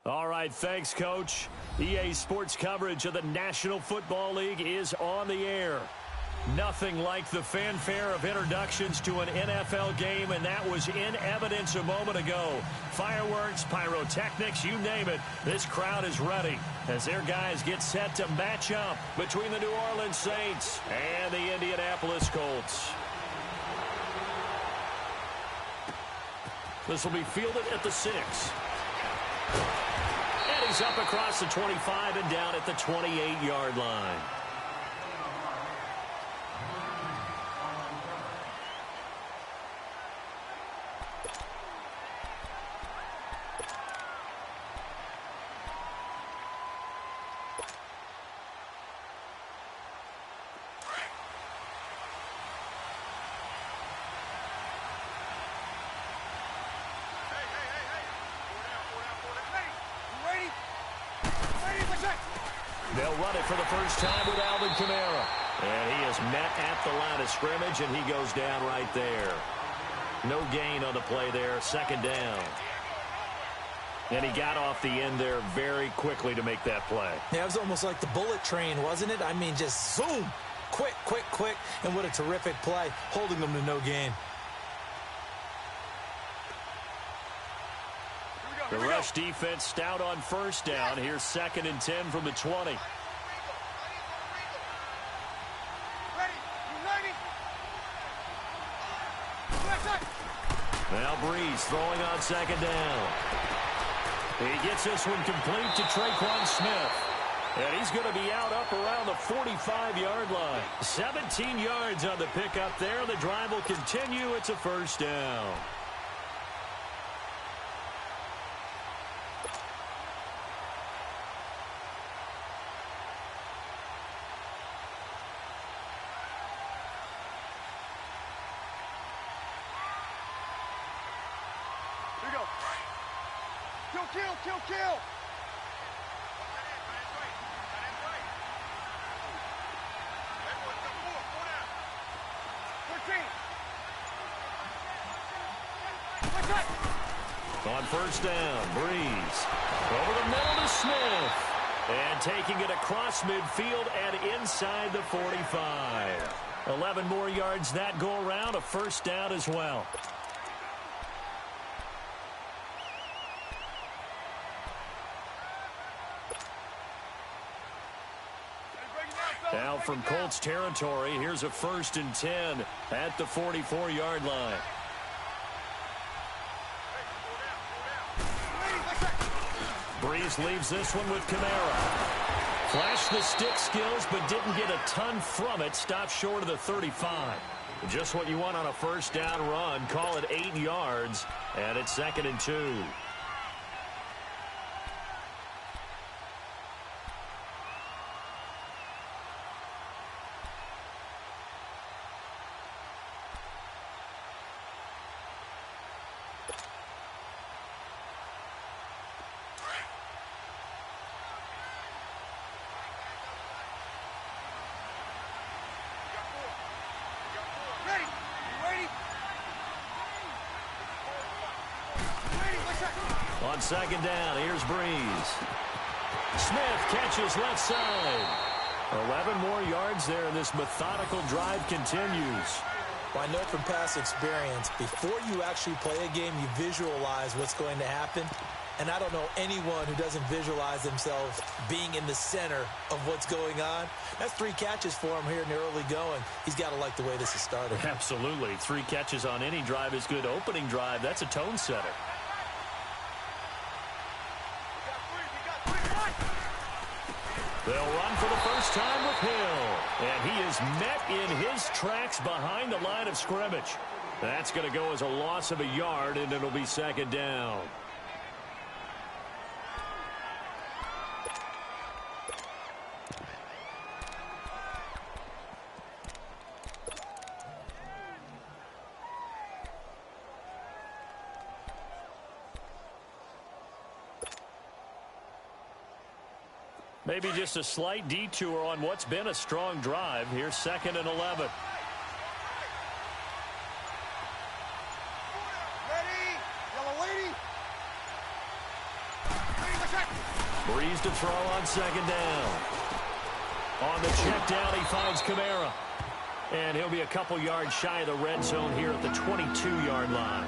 All right, thanks, Coach. EA Sports coverage of the National Football League is on the air. Nothing like the fanfare of introductions to an NFL game, and that was in evidence a moment ago. Fireworks, pyrotechnics, you name it. This crowd is ready as their guys get set to match up between the New Orleans Saints and the Indianapolis Colts. This will be fielded at the 6. And he's up across the 25 and down at the 28-yard line. They'll run it for the first time with Alvin Kamara. And he is met at the line of scrimmage, and he goes down right there. No gain on the play there, second down. And he got off the end there very quickly to make that play. Yeah, it was almost like the bullet train, wasn't it? I mean, just zoom, quick, quick, quick, and what a terrific play, holding them to no gain. The rush defense stout on first down. Here's 2nd and 10 from the 20. Now Breeze throwing on 2nd down. He gets this one complete to Traquan Smith. And he's going to be out up around the 45-yard line. 17 yards on the pickup there. The drive will continue. It's a first down. Kill! On first down, Breeze. Over the middle to Smith. And taking it across midfield and inside the 45. 11 more yards that go around, a first down as well. Now from Colts territory, here's a 1st and 10 at the 44-yard line. Breeze leaves this one with Kamara. Flashed the stick skills, but didn't get a ton from it. Stopped short of the 35. Just what you want on a first down run. Call it 8 yards, and it's 2nd and 2. On 2nd down, here's Breeze. Smith catches left side. 11 more yards there, and this methodical drive continues. Well, I know from past experience, before you actually play a game, you visualize what's going to happen. And I don't know anyone who doesn't visualize themselves being in the center of what's going on. That's 3 catches for him here in the early going. He's got to like the way this is started. Absolutely. 3 catches on any drive is good. Opening drive, that's a tone setter. They'll run for the first time with Hill. And he is met in his tracks behind the line of scrimmage. That's going to go as a loss of a yard, and it'll be 2nd down. Maybe just a slight detour on what's been a strong drive. Here's 2nd and 11. Breeze to throw on second down. On the check down, he finds Kamara. And he'll be a couple yards shy of the red zone here at the 22-yard line.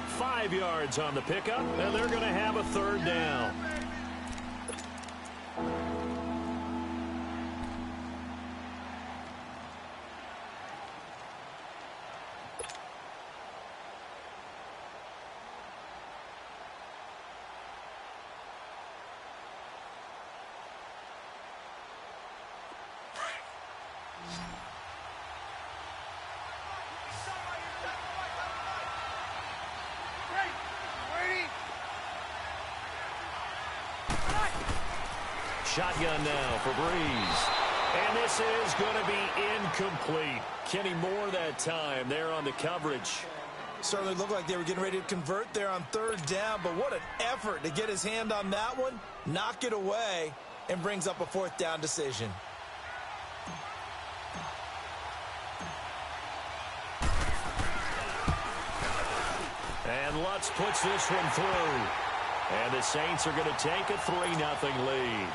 5 yards on the pickup, and they're going to have a third down. Shotgun now for Breeze. And this is going to be incomplete. Kenny Moore that time there on the coverage. Certainly looked like they were getting ready to convert there on third down, but what an effort to get his hand on that one, knock it away, and brings up a fourth down decision. And Lutz puts this one through. And the Saints are going to take a 3-0 lead.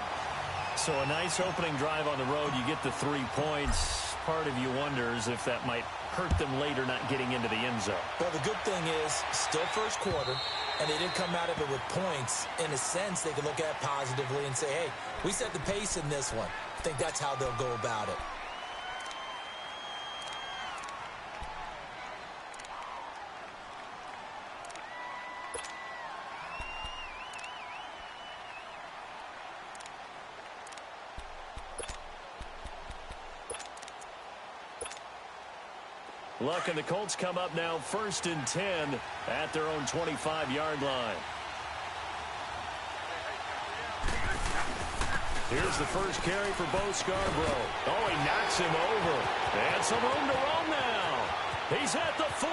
So a nice opening drive on the road. You get the 3 points. Part of you wonders if that might hurt them later not getting into the end zone. Well, the good thing is, still first quarter, and they didn't come out of it with points. In a sense, they can look at it positively and say, hey, we set the pace in this one. I think that's how they'll go about it. Luck and the Colts come up now 1st and 10 at their own 25-yard line. Here's the first carry for Bo Scarborough. Oh, he knocks him over. And some room to roam now. He's at the 40.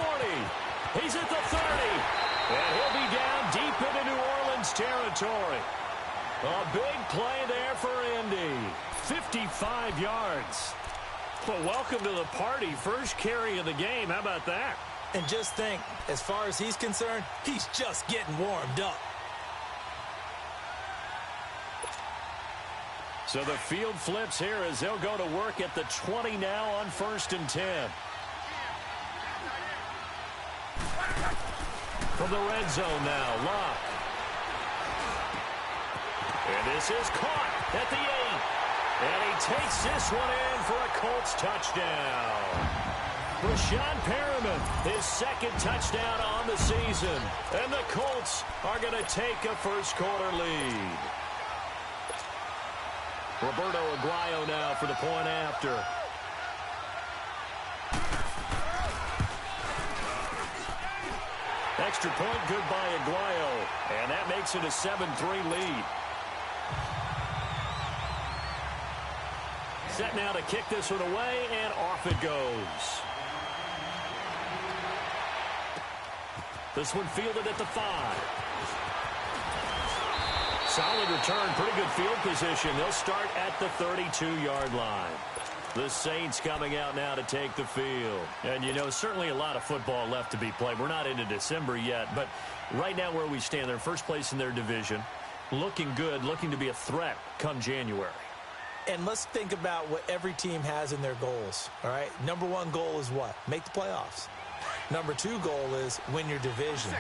He's at the 30. And he'll be down deep into New Orleans territory. A big play there for Indy. 55 yards. Well, welcome to the party. First carry of the game. How about that? And just think, as far as he's concerned, he's just getting warmed up. So the field flips here as they'll go to work at the 20 now on 1st and 10. From the red zone now, Locke. And this is caught at the 8. And he takes this one in for a Colts touchdown. Rashawn Perriman, his second touchdown on the season. And the Colts are going to take a first quarter lead. Roberto Aguayo now for the point after. Extra point, good by Aguayo. And that makes it a 7-3 lead. Set now to kick this one away, and off it goes. This one fielded at the 5. Solid return, pretty good field position. They'll start at the 32-yard line. The Saints coming out now to take the field. And, you know, certainly a lot of football left to be played. We're not into December yet, but right now where we stand, they're first place in their division. Looking good, looking to be a threat come January. And let's think about what every team has in their goals, all right? Number 1 goal is what? Make the playoffs. Number 2 goal is win your division.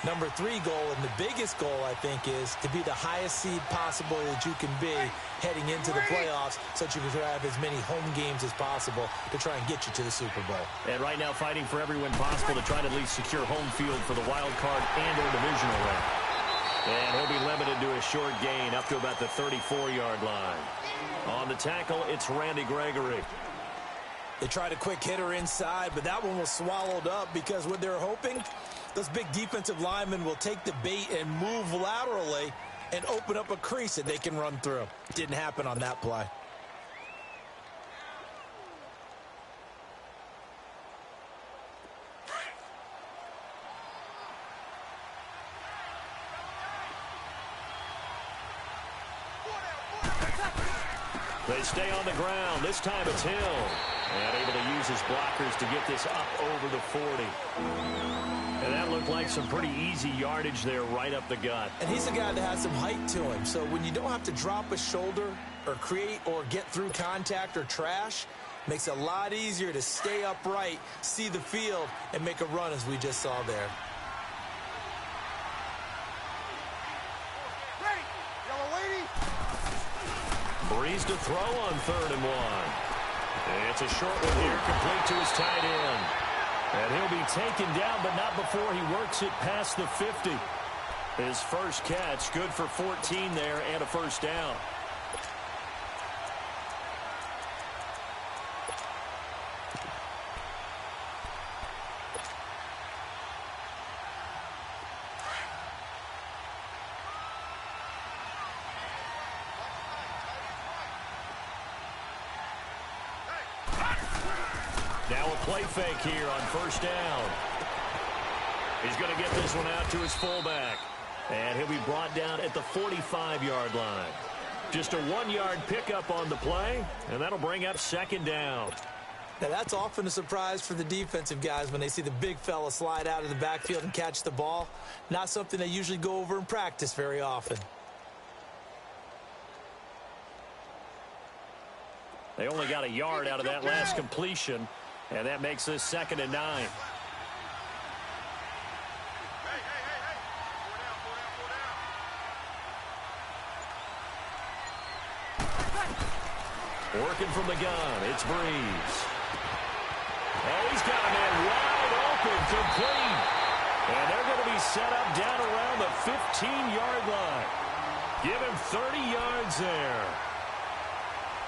Number 3 goal, and the biggest goal, I think, is to be the highest seed possible that you can be heading into the playoffs so that you can have as many home games as possible to try and get you to the Super Bowl. And right now fighting for every win possible to try to at least secure home field for the wild card and or divisional round. And he'll be limited to a short gain up to about the 34-yard line. On the tackle, it's Randy Gregory. They tried a quick hitter inside, but that one was swallowed up because what they're hoping, those big defensive linemen will take the bait and move laterally and open up a crease that they can run through. Didn't happen on that play. They stay on the ground. This time it's Hill. And able to use his blockers to get this up over the 40. And that looked like some pretty easy yardage there right up the gut. And he's a guy that has some height to him. So when you don't have to drop a shoulder or create or get through contact or trash, makes it a lot easier to stay upright, see the field, and make a run as we just saw there. Breeze to throw on 3rd and 1. It's a short one here, complete to his tight end. And he'll be taken down, but not before he works it past the 50. His first catch, good for 14 there and a first down. Now a play fake here on first down. He's going to get this one out to his fullback. And he'll be brought down at the 45-yard line. Just a 1-yard pickup on the play, and that'll bring up 2nd down. Now, that's often a surprise for the defensive guys when they see the big fella slide out of the backfield and catch the ball. Not something they usually go over in practice very often. They only got a yard out of that last completion, and that makes this 2nd and 9. Working from the gun, it's Breeze. Oh, he's got a man wide open, complete. And they're going to be set up down around the 15-yard line. Give him 30 yards there.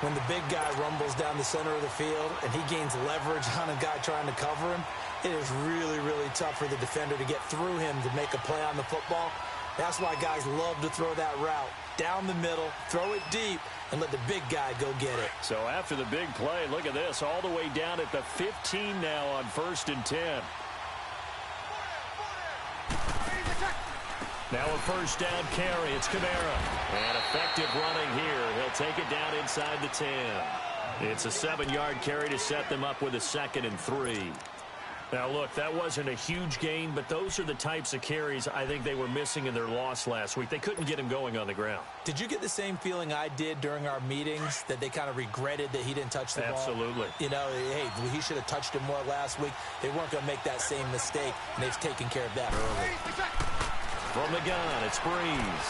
When the big guy rumbles down the center of the field and he gains leverage on a guy trying to cover him, it is really, really tough for the defender to get through him to make a play on the football. That's why guys love to throw that route. Down the middle, throw it deep, and let the big guy go get it. So after the big play, look at this, all the way down at the 15 now on 1st and 10. Now a first down carry. It's Kamara. And effective running here. He'll take it down inside the 10. It's a 7-yard carry to set them up with a 2nd and 3. Now, look, that wasn't a huge gain, but those are the types of carries I think they were missing in their loss last week. They couldn't get him going on the ground. Did you get the same feeling I did during our meetings, that they kind of regretted that he didn't touch the ball? Absolutely. You know, hey, he should have touched it more last week. They weren't going to make that same mistake, and they've taken care of that early. From the gun, it's Breeze.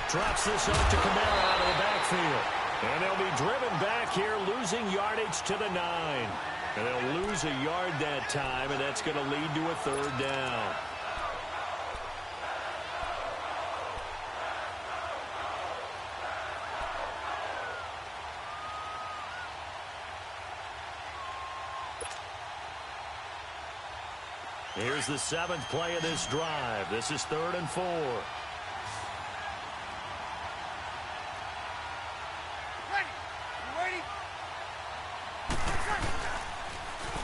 Drops this up to Kamara out of the backfield. And they'll be driven back here, losing yardage to the 9. And they'll lose a yard that time, and that's going to lead to a 3rd down. Here's the 7th play of this drive. This is 3rd and 4.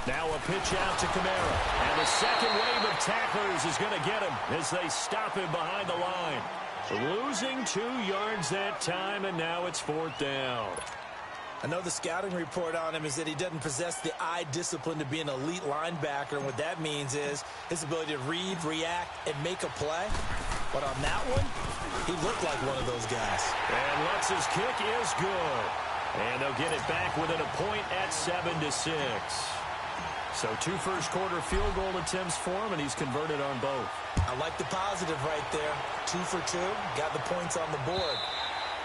Now a pitch out to Kamara. And the second wave of tacklers is going to get him as they stop him behind the line. Losing 2 yards that time, and now it's 4th down. I know the scouting report on him is that he doesn't possess the eye discipline to be an elite linebacker, and what that means is his ability to read, react, and make a play. But on that one, he looked like one of those guys. And Lutz's kick is good. And they'll get it back within a point at 7-6. So 2 first-quarter field goal attempts for him, and he's converted on both. I like the positive right there. 2 for 2, got the points on the board.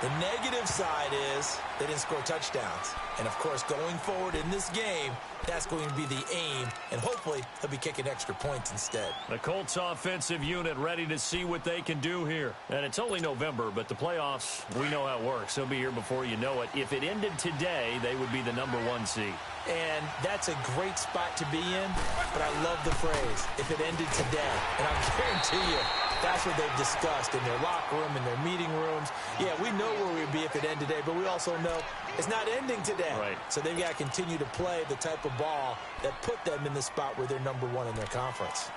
The negative side is they didn't score touchdowns. And, of course, going forward in this game, that's going to be the aim, and hopefully he'll be kicking extra points instead. The Colts offensive unit ready to see what they can do here. And it's only November, but the playoffs, we know how it works. They'll be here before you know it. If it ended today, they would be the #1 seed. And that's a great spot to be in, but I love the phrase, if it ended today. And I guarantee you, that's what they've discussed in their locker room, in their meeting rooms. Yeah, we know where we'd be if it ended today, but we also know it's not ending today. Right. So they've got to continue to play the type of ball that put them in the spot where they're #1 in their conference.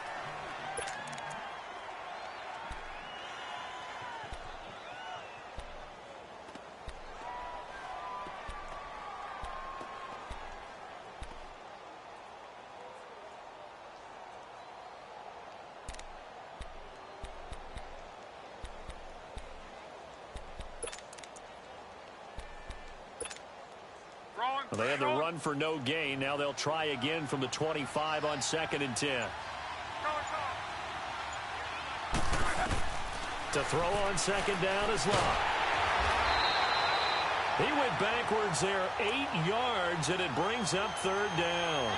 Well, they had the run for no gain. Now they'll try again from the 25 on 2nd and 10. To throw on 2nd down is Locke. He went backwards there 8 yards, and it brings up 3rd down.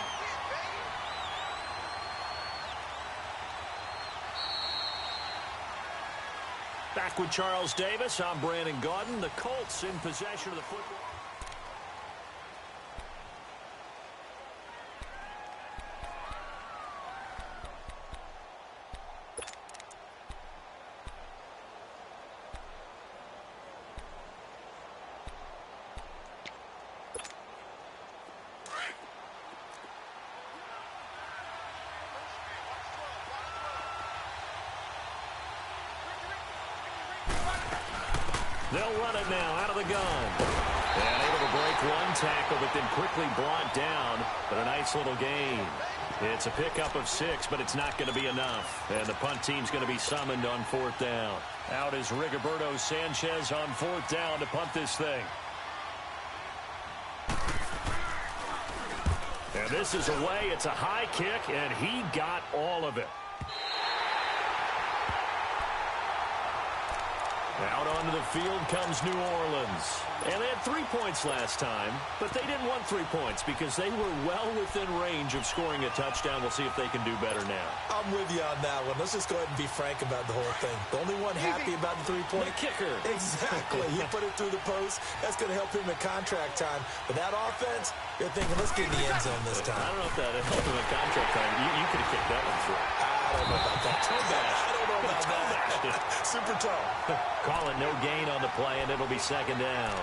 Back with Charles Davis. I'm Brandon Gaudin. The Colts in possession of the football. They'll run it now out of the gun. And able to break one tackle, but then quickly brought down. But a nice little gain. It's a pickup of 6, but it's not going to be enough. And the punt team's going to be summoned on 4th down. Out is Rigoberto Sanchez on 4th down to punt this thing. And this is away. It's a high kick, and he got all of it. Out onto the field comes New Orleans. And they had 3 points last time, but they didn't want 3 points because they were well within range of scoring a touchdown. We'll see if they can do better now. I'm with you on that one. Let's just go ahead and be frank about the whole thing. The only one happy about the 3-point kicker. Exactly. He put it through the post. That's going to help him in contract time. But that offense, you're thinking, let's get in the end zone this time. I don't know if that helped him in contract time. You could have kicked that one through. I don't know about that. Toe bash. I don't know about that. Super toe. Call it no gain on the play, and it'll be 2nd down.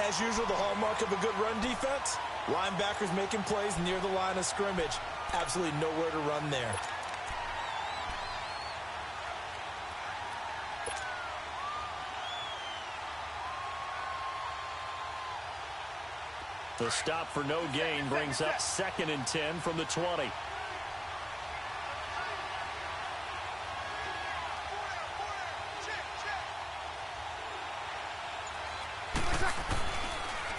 As usual, the hallmark of a good run defense, linebackers making plays near the line of scrimmage. Absolutely nowhere to run there. The stop for no gain brings up 2nd and 10 from the 20.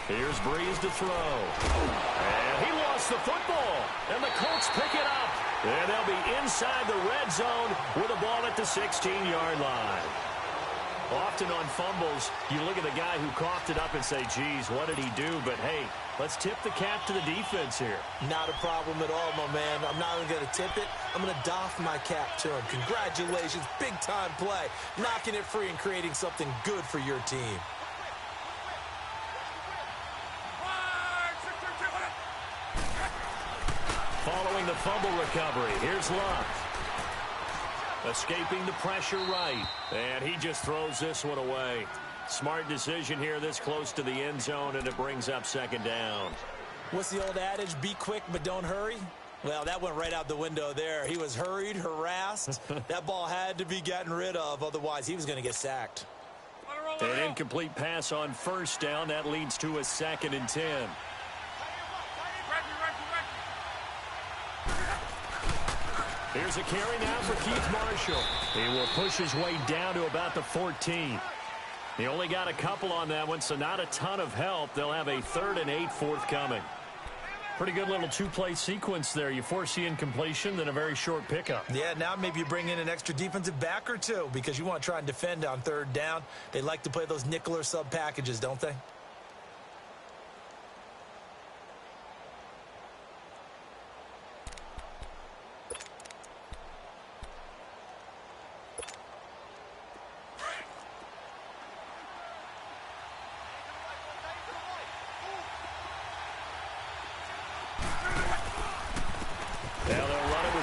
Here's Breeze to throw. And he lost the football. And the Colts pick it up. And they'll be inside the red zone with the ball at the 16-yard line. Often on fumbles, you look at the guy who coughed it up and say, geez, what did he do? But, hey, let's tip the cap to the defense here. Not a problem at all, my man. I'm not even going to tip it. I'm going to doff my cap to him. Congratulations. Big-time play. Knocking it free and creating something good for your team. Following the fumble recovery, here's Locke. Escaping the pressure right. And he just throws this one away. Smart decision here this close to the end zone, and it brings up 2nd down. What's the old adage? Be quick, but don't hurry? Well, that went right out the window there. He was hurried, harassed. That ball had to be gotten rid of, otherwise he was going to get sacked. An incomplete pass on 1st down. That leads to a 2nd and 10. Here's a carry now for Keith Marshall. He will push his way down to about the 14. He only got a couple on that one, so not a ton of help. They'll have a 3rd and 8 forthcoming. Pretty good little 2-play sequence there. You force the incompletion, then a very short pickup. Yeah, now maybe you bring in an extra defensive back or two because you want to try and defend on 3rd down. They like to play those nickel or sub packages, don't they?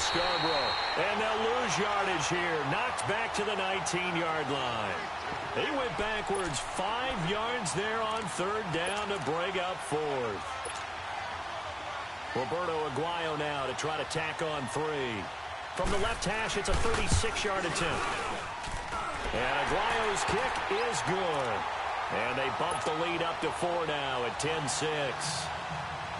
Scarborough, and they'll lose yardage here. Knocked back to the 19-yard line. He went backwards 5 yards there on 3rd down to break up 4th. Roberto Aguayo now to try to tack on 3. From the left hash, it's a 36-yard attempt. And Aguayo's kick is good. And they bump the lead up to 4 now at 10-6.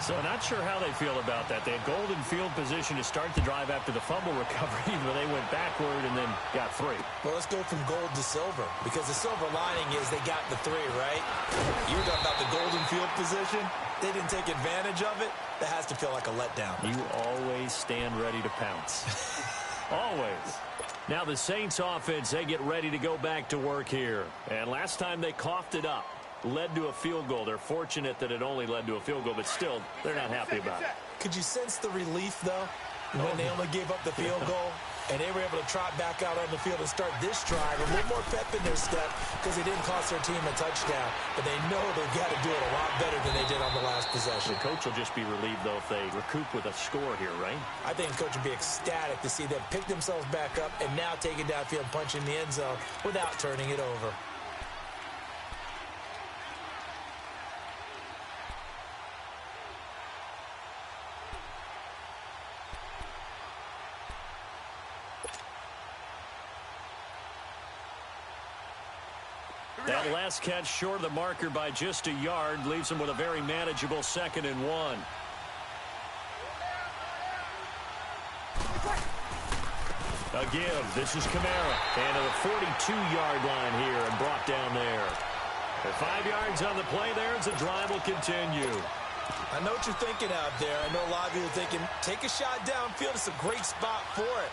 So not sure how they feel about that. They had golden field position to start the drive after the fumble recovery, but they went backward and then got 3. Well, let's go from gold to silver, because the silver lining is they got the 3, right? You were talking about the golden field position. They didn't take advantage of it. That has to feel like a letdown. You always stand ready to pounce. Always. Now the Saints offense, they get ready to go back to work here. And last time they coughed it up. Led to a field goal. They're fortunate that it only led to a field goal, but still, they're not happy about it. Could you sense the relief, though, when they only gave up the field goal and they were able to trot back out on the field and start this drive a little more pep in their step because they didn't cost their team a touchdown, but they know they've got to do it a lot better than they did on the last possession. The coach will just be relieved, though, if they recoup with a score here, right? I think the coach would be ecstatic to see them pick themselves back up and now take it downfield, punch in the end zone without turning it over. That last catch short of the marker by just a yard leaves him with a very manageable 2nd and 1. A give. This is Kamara. And to the 42-yard line here and brought down there. With 5 yards on the play there as the drive will continue. I know what you're thinking out there. I know a lot of you are thinking, take a shot downfield. It's a great spot for it.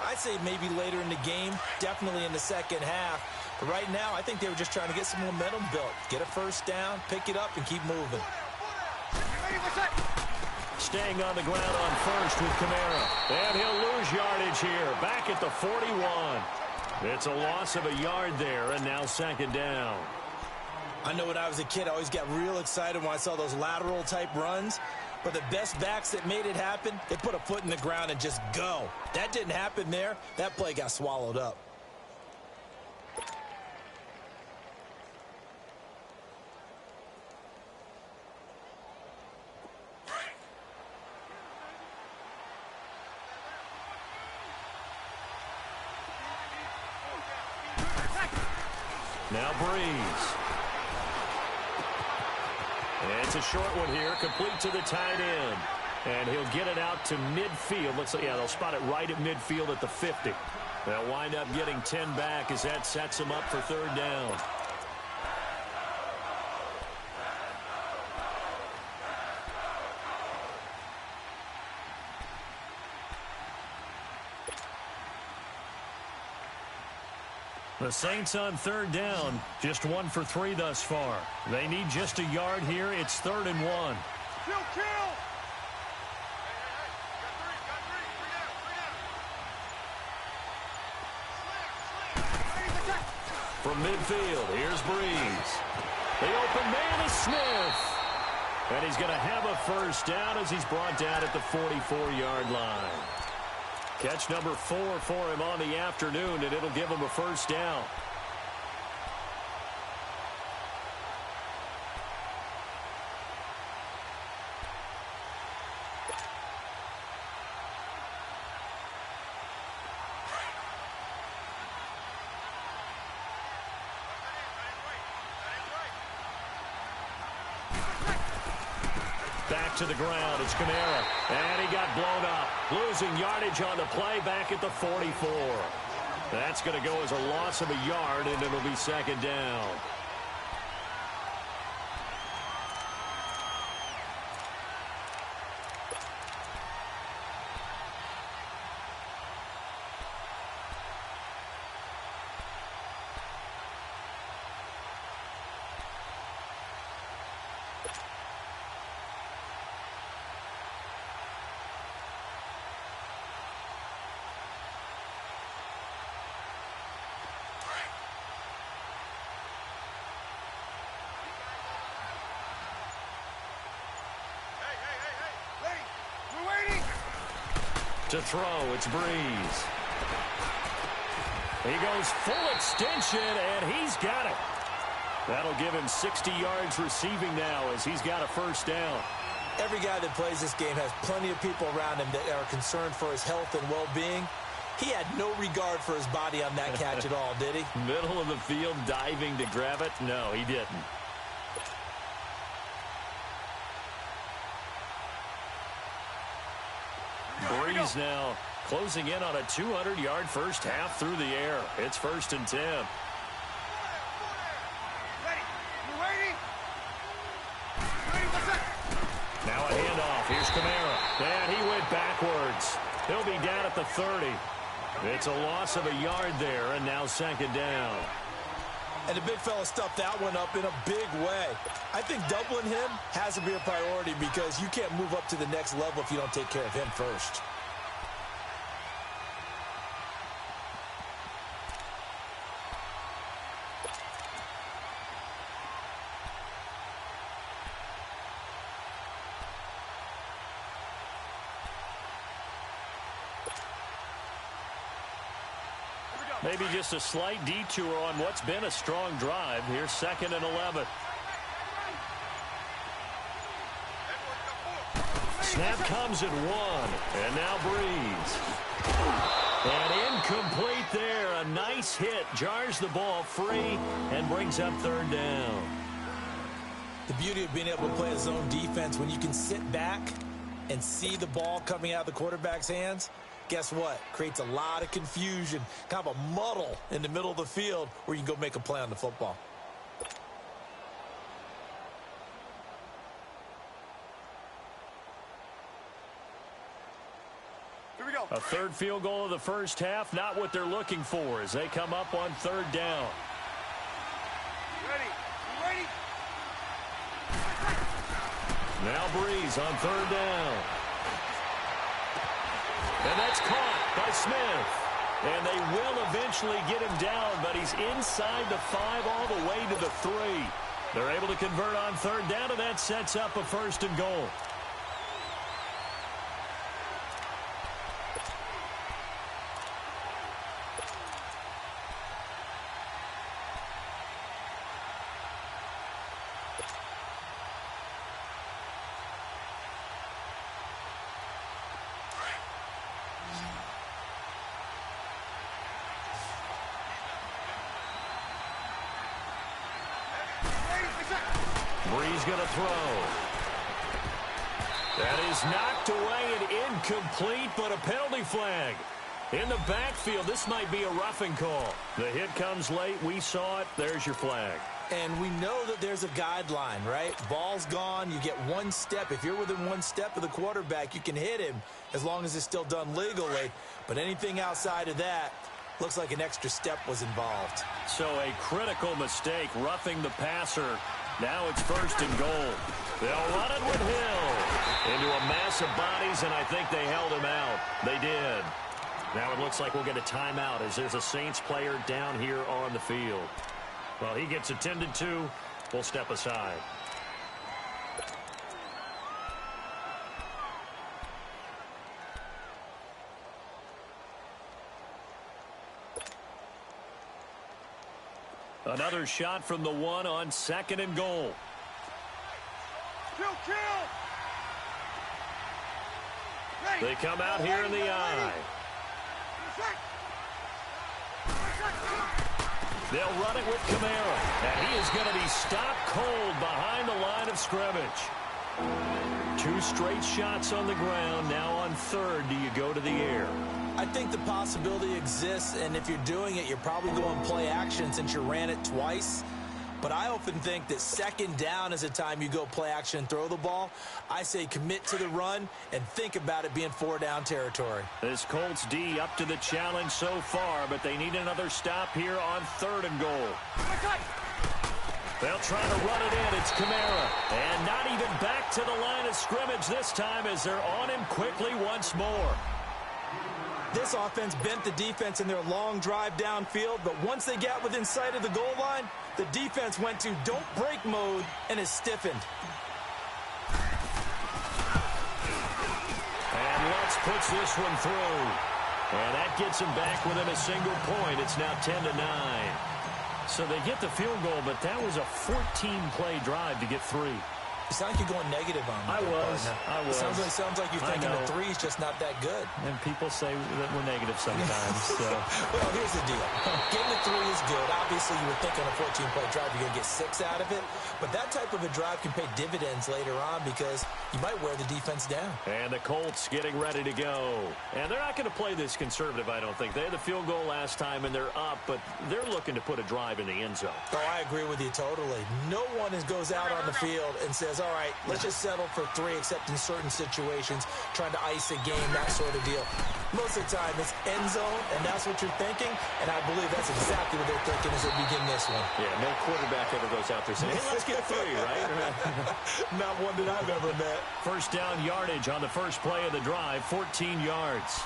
I'd say maybe later in the game, definitely in the second half. But right now, I think they were just trying to get some momentum built. Get a first down, pick it up, and keep moving. Staying on the ground on first with Kamara. And he'll lose yardage here. Back at the 41. It's a loss of a yard there, and now 2nd down. I know when I was a kid, I always got real excited when I saw those lateral-type runs. But the best backs that made it happen, they put a foot in the ground and just go. That didn't happen there. That play got swallowed up. Now Breeze. It's a short one here, complete to the tight end. And he'll get it out to midfield. Looks like, yeah, they'll spot it right at midfield at the 50. They'll wind up getting 10 back as that sets them up for 3rd down. The Saints on 3rd down, just 1 for 3 thus far. They need just a yard here. It's 3rd and 1. Kill! From midfield, here's Breeze. The open man is Smith. And he's going to have a first down as he's brought down at the 44-yard line. Catch number 4 for him on the afternoon, and it'll give him a first down. Back to the ground. It's Kamara. And he got blown up. Losing yardage on the play back at the 44. That's going to go as a loss of a yard, and it'll be 2nd down. To throw, it's Breeze. He goes full extension, and he's got it. That'll give him 60 yards receiving now as he's got a first down. Every guy that plays this game has plenty of people around him that are concerned for his health and well-being. He had no regard for his body on that catch at all, did he? Middle of the field, diving to grab it? No, he didn't. Breeze now closing in on a 200-yard first half through the air. It's 1st and 10. Now a handoff. Here's Kamara. And he went backwards. He'll be down at the 30. It's a loss of a yard there, and now 2nd down. And the big fella stuffed that one up in a big way. I think doubling him has to be a priority because you can't move up to the next level if you don't take care of him first. Maybe just a slight detour on what's been a strong drive. Here's 2nd and 11. Snap comes at 1. And now Breeze. And incomplete there. A nice hit. Jars the ball free and brings up 3rd down. The beauty of being able to play a zone defense when you can sit back and see the ball coming out of the quarterback's hands. Guess what? Creates a lot of confusion, kind of a muddle in the middle of the field where you can go make a play on the football. Here we go. A 3rd field goal of the first half, not what they're looking for as they come up on 3rd down. Ready? Ready? Now Breeze on 3rd down. And that's caught by Smith. And they will eventually get him down, but he's inside the 5 all the way to the 3. They're able to convert on 3rd down, and that sets up a 1st and goal. Breeze going to throw. That is knocked away and incomplete, but a penalty flag. In the backfield, this might be a roughing call. The hit comes late. We saw it. There's your flag. And we know that there's a guideline, right? Ball's gone. You get 1 step. If you're within 1 step of the quarterback, you can hit him as long as it's still done legally. But anything outside of that, looks like an extra step was involved. So a critical mistake, roughing the passer. Now it's 1st and goal. They'll run it with Hill into a mass of bodies, and I think they held him out. They did. Now it looks like we'll get a timeout as there's a Saints player down here on the field. Well, he gets attended to. We'll step aside. Another shot from the 1 on 2nd and goal. Kill! They come out here in the eye. They'll run it with Kamara. And he is going to be stopped cold behind the line of scrimmage. 2 straight shots on the ground. Now on 3rd, do you go to the air? I think the possibility exists, and if you're doing it, you're probably going play action since you ran it twice. But I often think that 2nd down is a time you go play action and throw the ball. I say commit to the run and think about it being 4-down territory. This Colts D up to the challenge so far, but they need another stop here on 3rd and goal. They'll try to run it in. It's Kamara. And not even back to the line of scrimmage this time as they're on him quickly once more. This offense bent the defense in their long drive downfield, but once they got within sight of the goal line, the defense went to don't break mode and is stiffened. And Lutz puts this one through. And that gets him back within a single point. It's now 10-9. So they get the field goal, but that was a 14-play drive to get 3. You sound like you're going negative on me. I was. It sounds like you're thinking the three's just not that good. And people say that we're negative sometimes. So. Well, here's the deal. Getting the three is good. Obviously, you would think on a 14-play drive you're going to get 6 out of it. But that type of a drive can pay dividends later on because you might wear the defense down. And the Colts getting ready to go. And they're not going to play this conservative, I don't think. They had the field goal last time, and they're up, but they're looking to put a drive in the end zone. Oh, I agree with you totally. No one goes out on the field and says, all right, let's just settle for 3, except in certain situations, trying to ice a game, that sort of deal. Most of the time, it's end zone, and that's what you're thinking, and I believe that's exactly what they're thinking as they begin this one. Yeah, no quarterback ever goes out there saying, hey, let's get 3, right? Not one that I've ever met. First down yardage on the first play of the drive, 14 yards.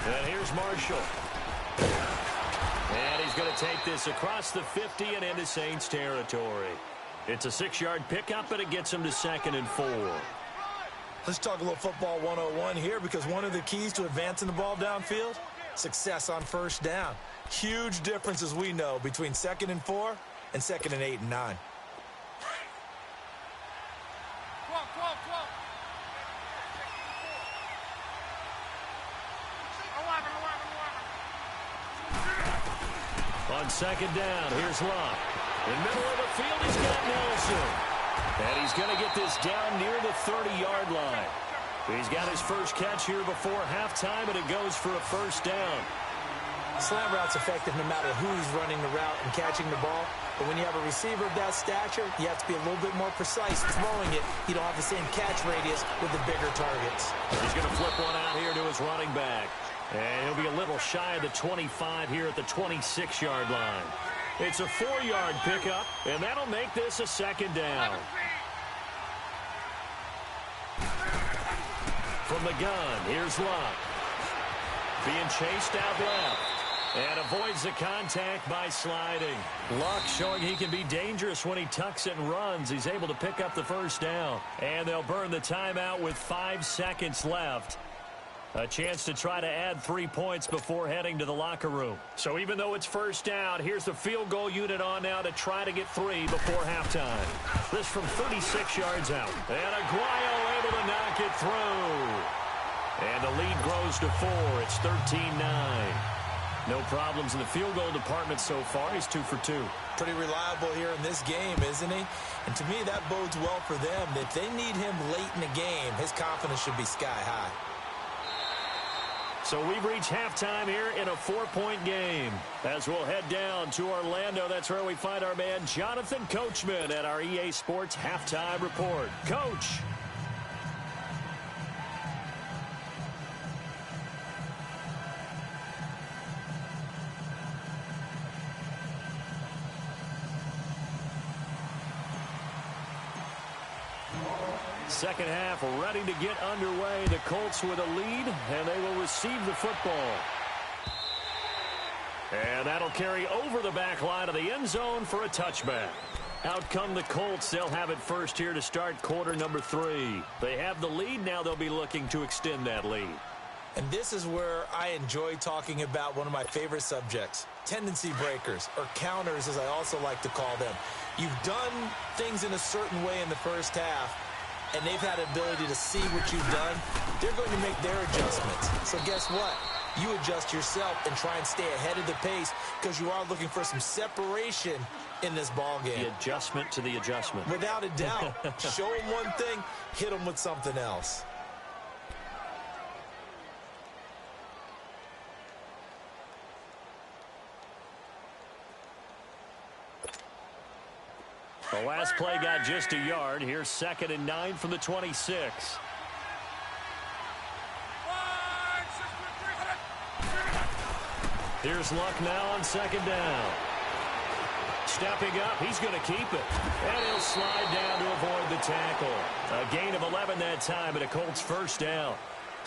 And here's Marshall. And he's going to take this across the 50 and into Saints territory. It's a 6-yard pickup, and it gets him to 2nd and 4. Let's talk a little football 101 here, because one of the keys to advancing the ball downfield, success on first down. Huge difference, as we know, between 2nd and 4 and 2nd and 8 and 9. On 2nd down, here's Luck. In the middle of the field, he's got Nelson. And he's going to get this down near the 30-yard line. He's got his first catch here before halftime, and it goes for a first down. Slant route's effective no matter who's running the route and catching the ball. But when you have a receiver of that stature, you have to be a little bit more precise throwing it. You don't have the same catch radius with the bigger targets. He's going to flip one out here to his running back. And he'll be a little shy of the 25 here at the 26-yard line. It's a 4-yard pickup, and that'll make this a 2nd down. From the gun, here's Luck. Being chased out left. And avoids the contact by sliding. Luck showing he can be dangerous when he tucks it and runs. He's able to pick up the first down. And they'll burn the timeout with 5 seconds left. A chance to try to add 3 points before heading to the locker room. So even though it's first down, here's the field goal unit on now to try to get 3 before halftime. This from 36 yards out. And Aguayo able to knock it through. And the lead grows to 4. It's 13-9. No problems in the field goal department so far. He's 2 for 2. Pretty reliable here in this game, isn't he? And to me, that bodes well for them. If they need him late in the game, his confidence should be sky high. So we've reached halftime here in a 4-point game. As we'll head down to Orlando, that's where we find our man Jonathan Coachman at our EA Sports Halftime Report. Coach. Second half ready to get underway. The Colts with a lead, and they will receive the football. And that'll carry over the back line of the end zone for a touchback. Out come the Colts. They'll have it first here to start quarter number 3. They have the lead. Now they'll be looking to extend that lead. And this is where I enjoy talking about one of my favorite subjects, tendency breakers, or counters as I also like to call them. You've done things in a certain way in the first half, and they've had the ability to see what you've done. They're going to make their adjustments. So guess what? You adjust yourself and try and stay ahead of the pace because you are looking for some separation in this ball game. The adjustment to the adjustment. Without a doubt. Show them one thing, hit them with something else. The last play got just a yard. Here's 2nd and 9 from the 26. Here's Luck now on 2nd down. Stepping up, he's going to keep it. And he'll slide down to avoid the tackle. A gain of 11 that time, and a Colts first down.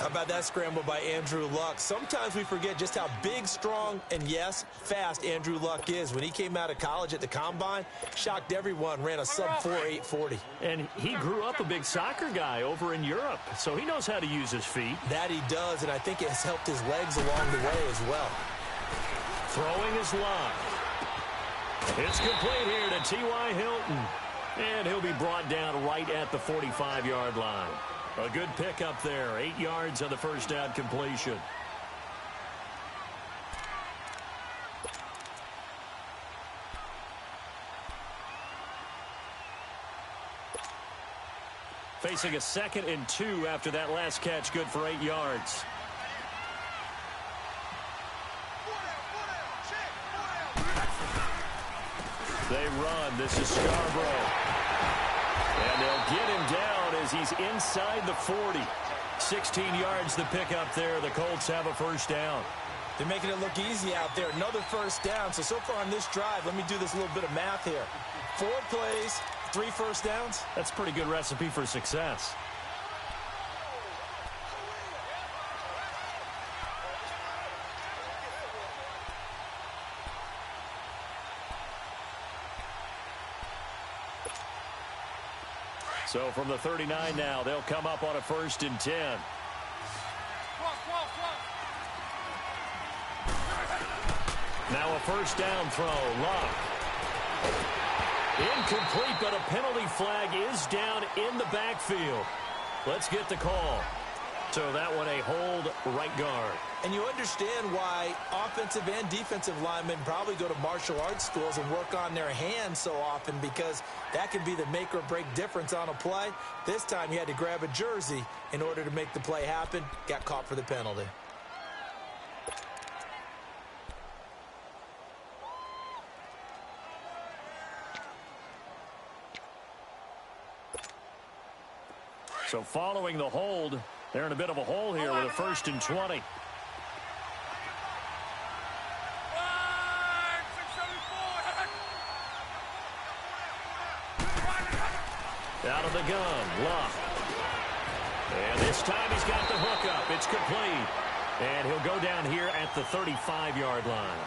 How about that scramble by Andrew Luck? Sometimes we forget just how big, strong, and yes, fast Andrew Luck is. When he came out of college at the Combine, shocked everyone, ran a sub-4 840. And he grew up a big soccer guy over in Europe, so he knows how to use his feet. That he does, and I think it has helped his legs along the way as well. Throwing is Luck. It's complete here to T.Y. Hilton. And he'll be brought down right at the 45-yard line. A good pickup there. 8 yards on the first down completion. Facing a 2nd and 2 after that last catch. Good for 8 yards. They run. This is Scarborough. And they'll get him down as he's inside the 40. 16 yards the pickup there. The Colts have a first down. They're making it look easy out there. Another first down. So far on this drive, let me do this little bit of math here. 4 plays, 3 first downs. That's a pretty good recipe for success. So from the 39 now, they'll come up on a 1st and 10. Now a first down throw. Luck. Incomplete, but a penalty flag is down in the backfield. Let's get the call. So that one a hold right guard. And you understand why offensive and defensive linemen probably go to martial arts schools and work on their hands so often, because that can be the make or break difference on a play. This time he had to grab a jersey in order to make the play happen. Got caught for the penalty. So following the hold, they're in a bit of a hole here with a 1st and 20. Out of the gun, Luck. And this time he's got the hookup. It's complete. And he'll go down here at the 35-yard line.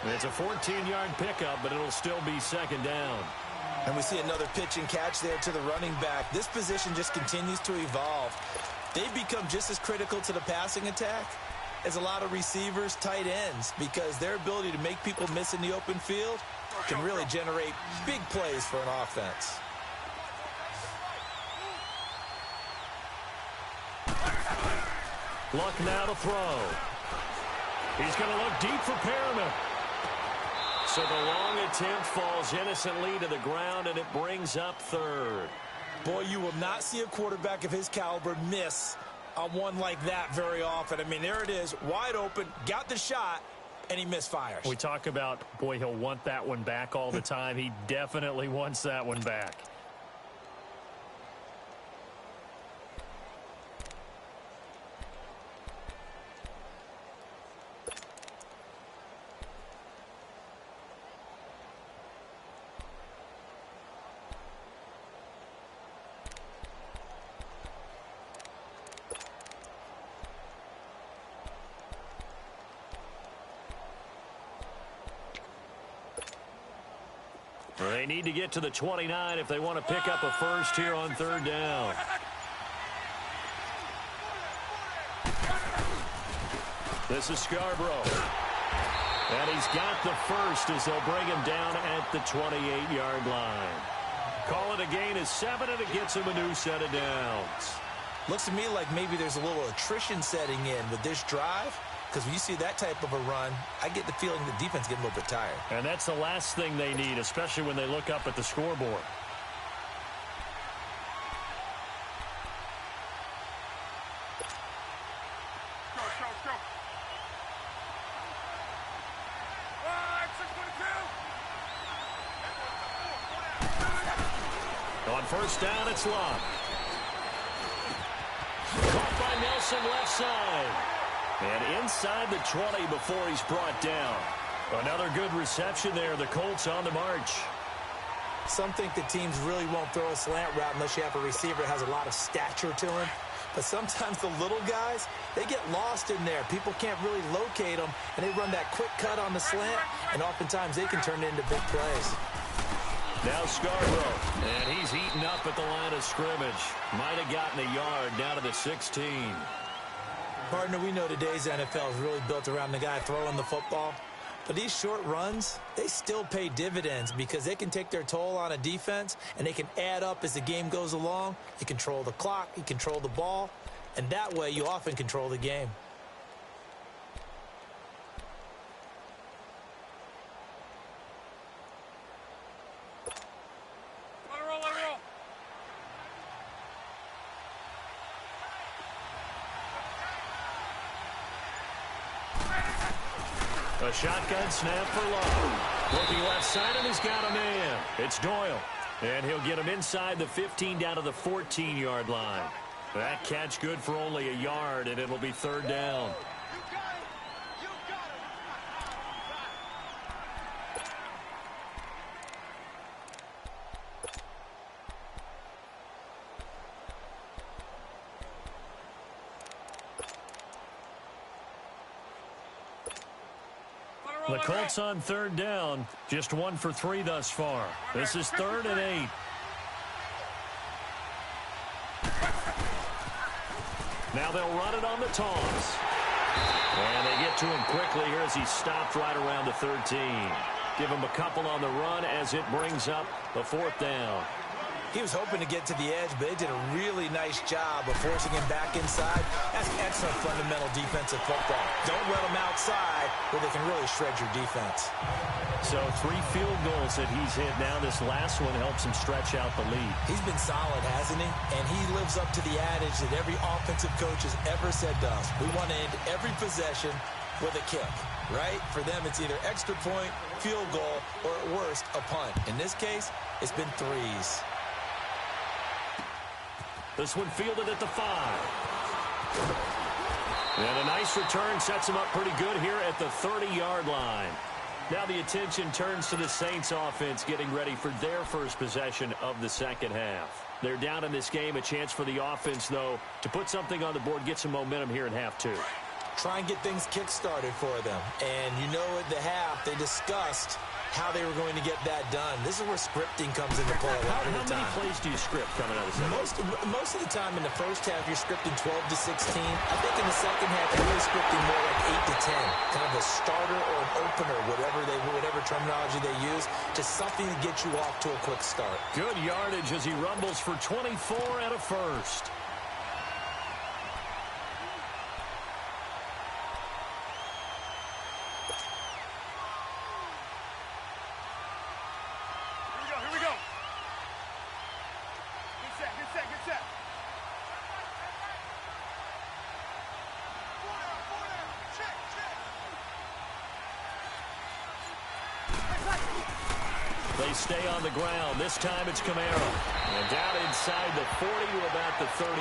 And it's a 14-yard pickup, but it'll still be 2nd down. And we see another pitch and catch there to the running back. This position just continues to evolve. They've become just as critical to the passing attack as a lot of receivers, tight ends, because their ability to make people miss in the open field can really generate big plays for an offense. Luck now to throw. He's going to look deep for Perriman. So the long attempt falls innocently to the ground, and it brings up 3rd. Boy, you will not see a quarterback of his caliber miss on one like that very often. I mean, there it is, wide open, got the shot, and he misfires. We talk about, boy, he'll want that one back all the time. He definitely wants that one back. They need to get to the 29 if they want to pick up a first here on 3rd down. This is Scarborough. And he's got the first as they'll bring him down at the 28-yard line. Call it a gain of 7, and it gets him a new set of downs. Looks to me like maybe there's a little attrition setting in with this drive, because when you see that type of a run, I get the feeling the defense getting a little bit tired. And that's the last thing they need, especially when they look up at the scoreboard. On 1st down, it's Luck. Caught by Nelson left side. And inside the 20 before he's brought down. Another good reception there. The Colts on the march. Some think the teams really won't throw a slant route unless you have a receiver that has a lot of stature to him. But sometimes the little guys, they get lost in there. People can't really locate them, and they run that quick cut on the slant, and oftentimes they can turn it into big plays. Now Scarborough, and he's eaten up at the line of scrimmage. Might have gotten a yard down to the 16. Partner, we know today's NFL is really built around the guy throwing the football. But these short runs, they still pay dividends because they can take their toll on a defense, and they can add up as the game goes along. You control the clock, you control the ball, and that way you often control the game. A shotgun snap for Love. Looking left side, and he's got a man. It's Doyle. And he'll get him inside the 15 down to the 14-yard line. That catch good for only a yard, and it'll be third down. The Colts on third down, just 1 for 3 thus far. This is 3rd and 8. Now they'll run it on the toss. And they get to him quickly here as he stopped right around the 13. Give him a couple on the run as it brings up the 4th down. He was hoping to get to the edge, but they did a really nice job of forcing him back inside. That's excellent fundamental defensive football. Don't let him outside where they can really shred your defense. So 3 field goals that he's hit now. This last one helps him stretch out the lead. He's been solid, hasn't he? And he lives up to the adage that every offensive coach has ever said to us. We want to end every possession with a kick, right? For them, it's either extra point, field goal, or at worst, a punt. In this case, it's been 3s. This one fielded at the 5. And a nice return sets him up pretty good here at the 30-yard line. Now the attention turns to the Saints offense getting ready for their first possession of the second half. They're down in this game. A chance for the offense, though, to put something on the board, get some momentum here in half 2. Try and get things kick-started for them. And you know at the half, they discussed how they were going to get that done. This is where scripting comes into play a lot of the time. How many plays do you script coming out of the second? Most of the time in the first half, you're scripting 12 to 16. I think in the second half, you're really scripting more like 8 to 10. Kind of a starter or an opener, whatever terminology they use, just something to get you off to a quick start. Good yardage as he rumbles for 24 and a first. They stay on the ground. This time it's Kamara. And down inside the 40 to about the 38.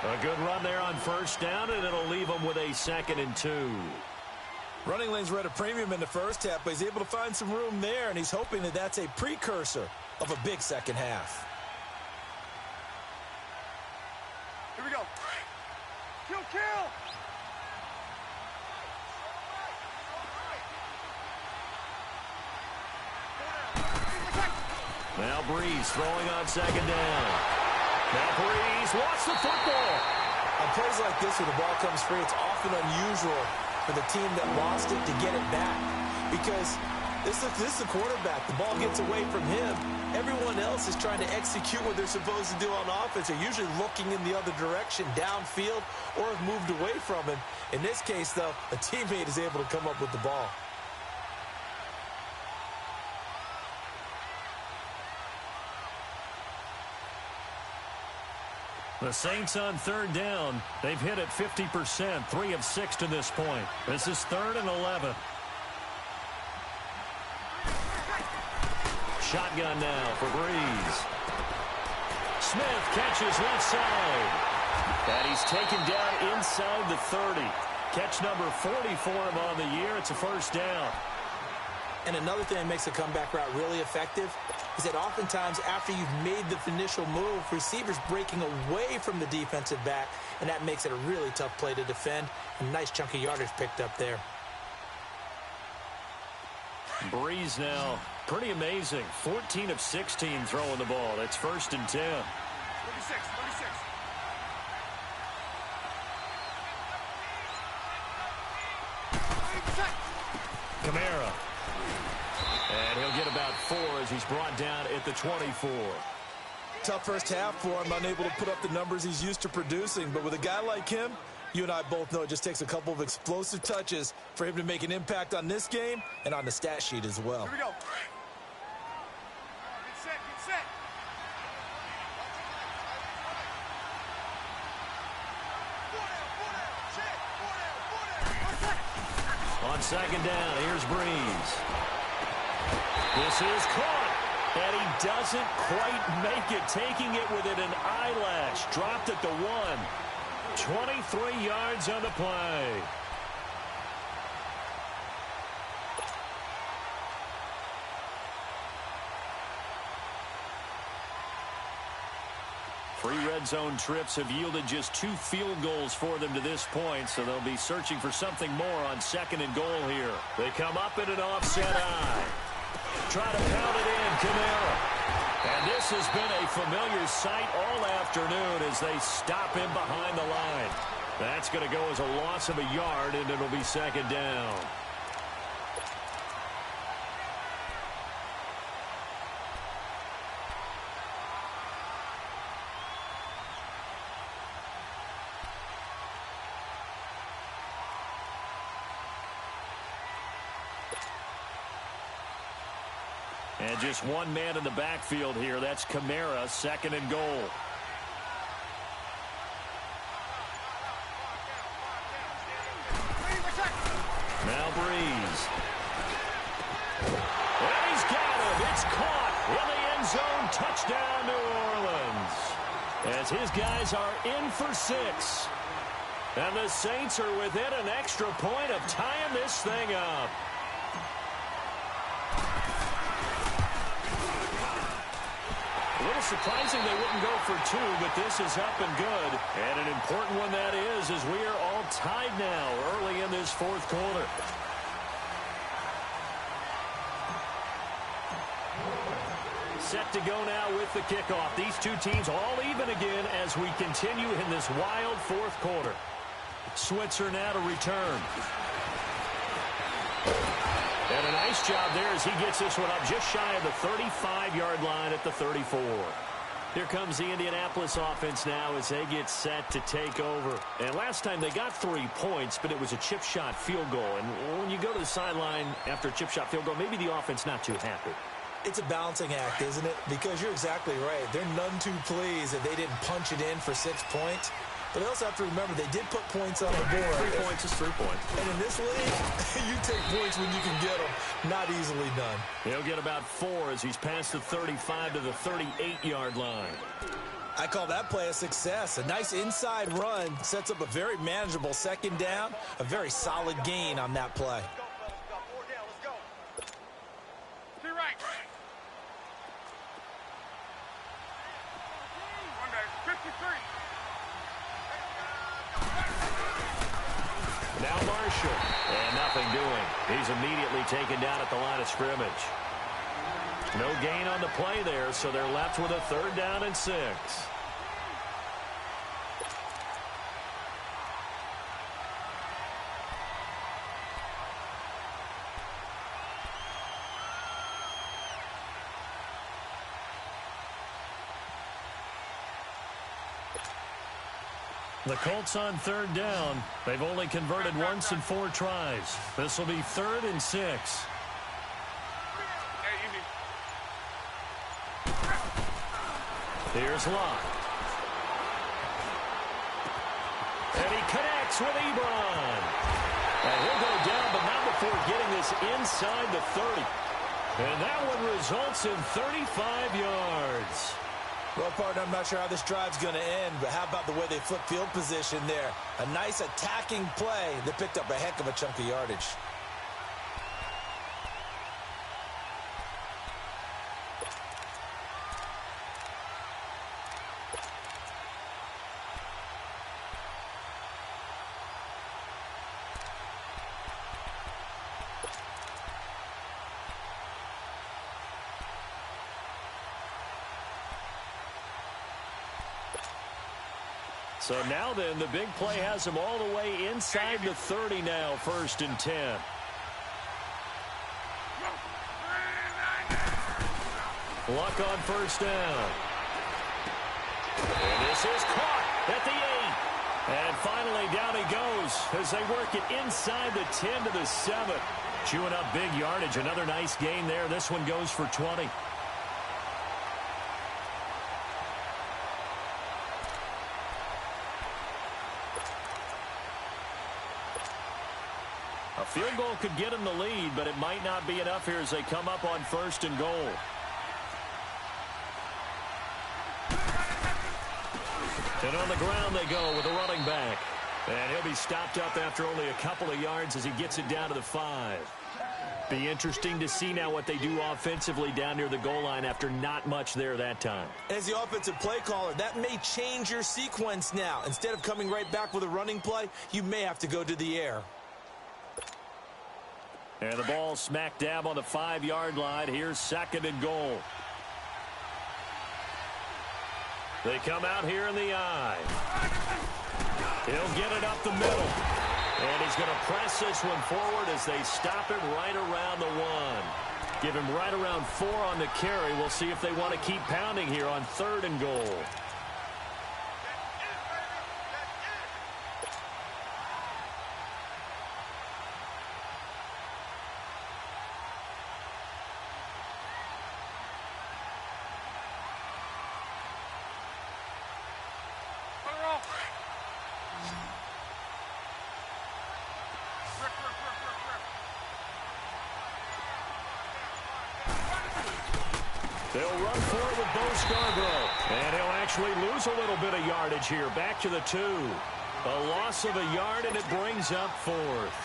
A good run there on first down, and it'll leave them with a 2nd and 2. Running lanes were at a premium in the first half, but he's able to find some room there, and he's hoping that that's a precursor of a big second half. Here we go. Kill! Now Breeze throwing on second down. Now Breeze wants the football. On plays like this where the ball comes free, it's often unusual for the team that lost it to get it back. Because this is the quarterback. The ball gets away from him. Everyone else is trying to execute what they're supposed to do on offense. They're usually looking in the other direction, downfield, or have moved away from him. In this case, though, a teammate is able to come up with the ball. The Saints on third down. They've hit it 50%, 3 of 6 to this point. This is 3rd and 11. Shotgun now for Breeze. Smith catches left side. And he's taken down inside the 30. Catch number 40 for him on the year. It's a first down. And another thing that makes a comeback route really effective, is that oftentimes after you've made the initial move, receivers breaking away from the defensive back, and that makes it a really tough play to defend. A nice chunk of yardage picked up there. Breeze now, pretty amazing. 14 of 16 throwing the ball. It's 1st and 10. 36. Kamara. And he'll get about 4 as he's brought down at the 24. Tough first half for him, unable to put up the numbers he's used to producing. But with a guy like him, you and I both know it just takes a couple of explosive touches for him to make an impact on this game and on the stat sheet as well. Here we go. Get set. On 2nd down, here's Breeze. This is caught, and he doesn't quite make it, taking it within an eyelash. Dropped at the 1. 23 yards on the play. Three red zone trips have yielded just 2 field goals for them to this point, so they'll be searching for something more on 2nd and goal here. They come up in an offset eye. Try to pound it in, Kamara. And this has been a familiar sight all afternoon as they stop him behind the line. That's going to go as a loss of a yard, and it'll be 2nd down. And just one man in the backfield here. That's Kamara, 2nd and goal. Now Breeze. And he's got him. It's caught in the end zone. Touchdown, New Orleans. As his guys are in for 6. And the Saints are within an extra point of tying this thing up. A little surprising they wouldn't go for 2, but this is up and good. And an important one that is, as we are all tied now early in this 4th quarter. Set to go now with the kickoff. These two teams all even again as we continue in this wild 4th quarter. Switzer now to return. And a nice job there as he gets this one up just shy of the 35-yard line at the 34. Here comes the Indianapolis offense now as they get set to take over. And last time they got 3 points, but it was a chip shot field goal. And when you go to the sideline after a chip shot field goal, maybe the offense not too happy. It's a balancing act, isn't it? Because you're exactly right. They're none too pleased that they didn't punch it in for 6 points. But they also have to remember they did put points on the board. 3 points is 3 points. And in this league, you take points when you can get them. Not easily done. He'll get about 4 as he's past the 35 to the 38-yard line. I call that play a success. A nice inside run sets up a very manageable 2nd down. A very solid gain on that play. Let's go. 3 right. 53. Now Marshall. And nothing doing. He's immediately taken down at the line of scrimmage. No gain on the play there, so they're left with a 3rd down and 6. The Colts on 3rd down. They've only converted once in 4 tries. This will be 3rd and 6. Here's Locke. And he connects with Ebron. And he'll go down, but not before getting this inside the 30. And that one results in 35 yards. Well, partner, I'm not sure how this drive's going to end, but how about the way they flip field position there? A nice attacking play that picked up a heck of a chunk of yardage. So now then, the big play has them all the way inside the 30 now, 1st and 10. Luck on 1st down. And this is caught at the 8. And finally down he goes as they work it inside the 10 to the 7. Chewing up big yardage. Another nice gain there. This one goes for 20. A field goal could get them the lead, but it might not be enough here as they come up on 1st and goal. And on the ground they go with a running back. And he'll be stopped up after only a couple of yards as he gets it down to the 5. Be interesting to see now what they do offensively down near the goal line after not much there that time. As the offensive play caller, that may change your sequence now. Instead of coming right back with a running play, you may have to go to the air. And the ball smack dab on the 5-yard line. Here's 2nd and goal. They come out here in the I. He'll get it up the middle. And he's going to press this one forward as they stop him right around the 1. Give him right around 4 on the carry. We'll see if they want to keep pounding here on 3rd and goal. They'll run for it with Bo Scarborough. And he'll actually lose a little bit of yardage here. Back to the 2. A loss of a yard, and it brings up 4th.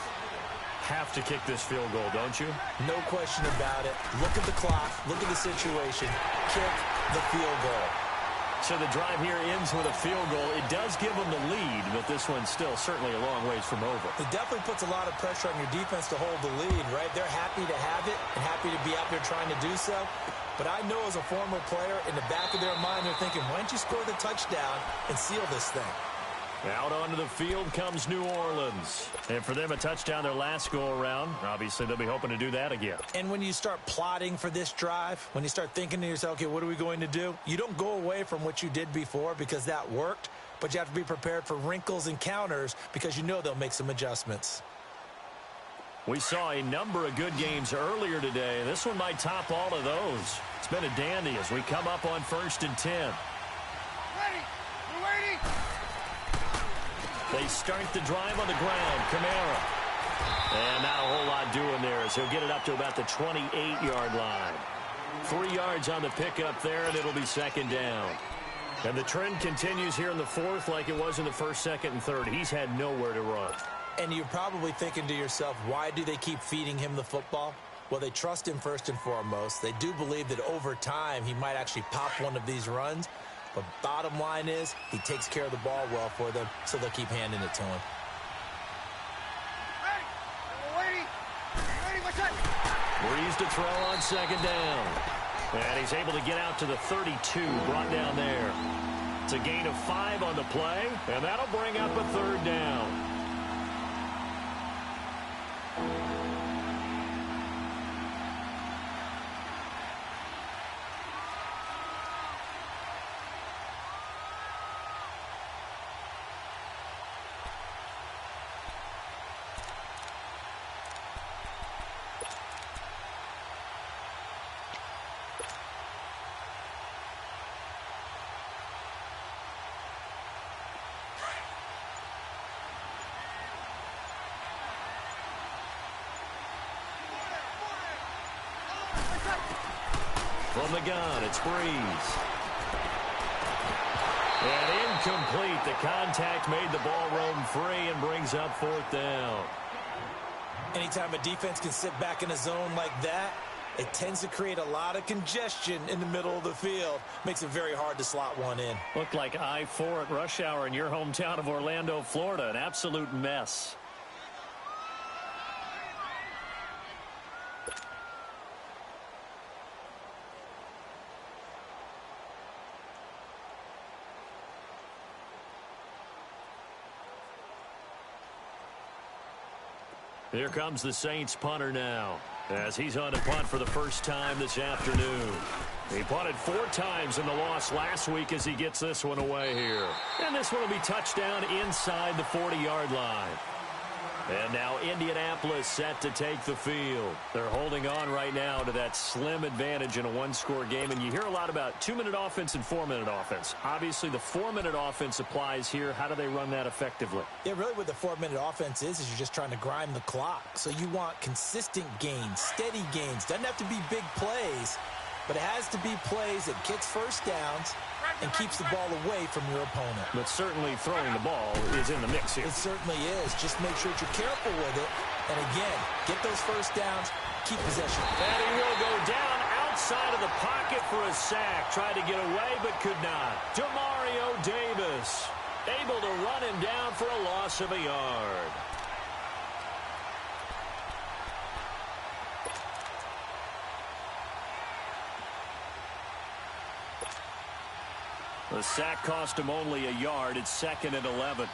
Have to kick this field goal, don't you? No question about it. Look at the clock. Look at the situation. Kick the field goal. So the drive here ends with a field goal. It does give them the lead, but this one's still certainly a long ways from over. It definitely puts a lot of pressure on your defense to hold the lead, right? They're happy to have it and happy to be out there trying to do so. But I know as a former player, in the back of their mind, they're thinking, why don't you score the touchdown and seal this thing? Out onto the field comes New Orleans. And for them, a touchdown their last go-around. Obviously, they'll be hoping to do that again. And when you start plotting for this drive, when you start thinking to yourself, okay, what are we going to do? You don't go away from what you did before because that worked, but you have to be prepared for wrinkles and counters because you know they'll make some adjustments. We saw a number of good games earlier today. This one might top all of those. It's been a dandy as we come up on 1st and 10. Ready. We're waiting. They start the drive on the ground. Kamara. And not a whole lot doing there as he'll get it up to about the 28-yard line. 3 yards on the pickup there, and it'll be 2nd down. And the trend continues here in the 4th like it was in the 1st, 2nd, and 3rd. He's had nowhere to run. And you're probably thinking to yourself, why do they keep feeding him the football? Well, they trust him first and foremost. They do believe that over time he might actually pop one of these runs. But bottom line is he takes care of the ball well for them, so they'll keep handing it to him. Ready. We're waiting. Ready, what's that? Breeze to throw on 2nd down. And he's able to get out to the 32, brought down there. It's a gain of 5 on the play, and that'll bring up a 3rd down. From the gun, it's Breeze. And incomplete. The contact made the ball roam free and brings up 4th down. Anytime a defense can sit back in a zone like that, it tends to create a lot of congestion in the middle of the field. Makes it very hard to slot one in. Looked like I-4 at rush hour in your hometown of Orlando, Florida. An absolute mess. Here comes the Saints punter now, as he's on to punt for the first time this afternoon. He punted 4 times in the loss last week as he gets this one away here. And this one will be touchdown inside the 40-yard line. And now Indianapolis set to take the field. They're holding on right now to that slim advantage in a one-score game. And you hear a lot about 2-minute offense and 4-minute offense. Obviously, the 4-minute offense applies here. How do they run that effectively? Yeah, really what the 4-minute offense is you're just trying to grind the clock. So you want consistent gains, steady gains. Doesn't have to be big plays, but it has to be plays that gets first downs and keeps the ball away from your opponent. But certainly throwing the ball is in the mix here. It certainly is. Just make sure that you're careful with it. And again, get those first downs, keep possession. And he will go down outside of the pocket for a sack. Tried to get away, but could not. Demario Davis able to run him down for a loss of a yard. The sack cost him only a yard. It's 2nd and 11.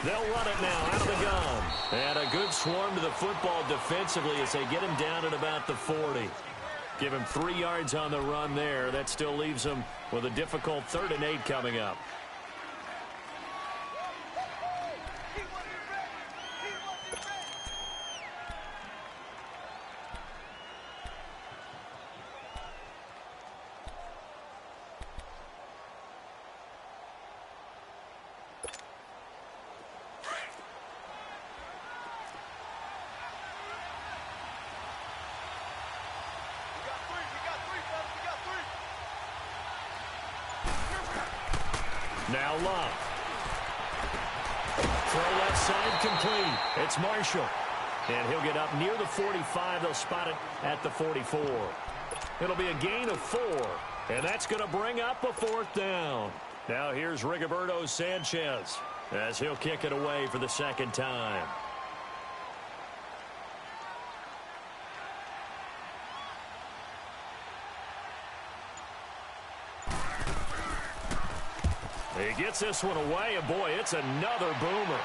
They'll run it now out of the gun. And a good swarm to the football defensively as they get him down at about the 40. Give him 3 yards on the run there. That still leaves him with a difficult 3rd and 8 coming up. Now Love. Throw left side complete. It's Marshall. And he'll get up near the 45. They'll spot it at the 44. It'll be a gain of 4. And that's going to bring up a 4th down. Now here's Rigoberto Sanchez as he'll kick it away for the 2nd time. He gets this one away, and boy, it's another boomer.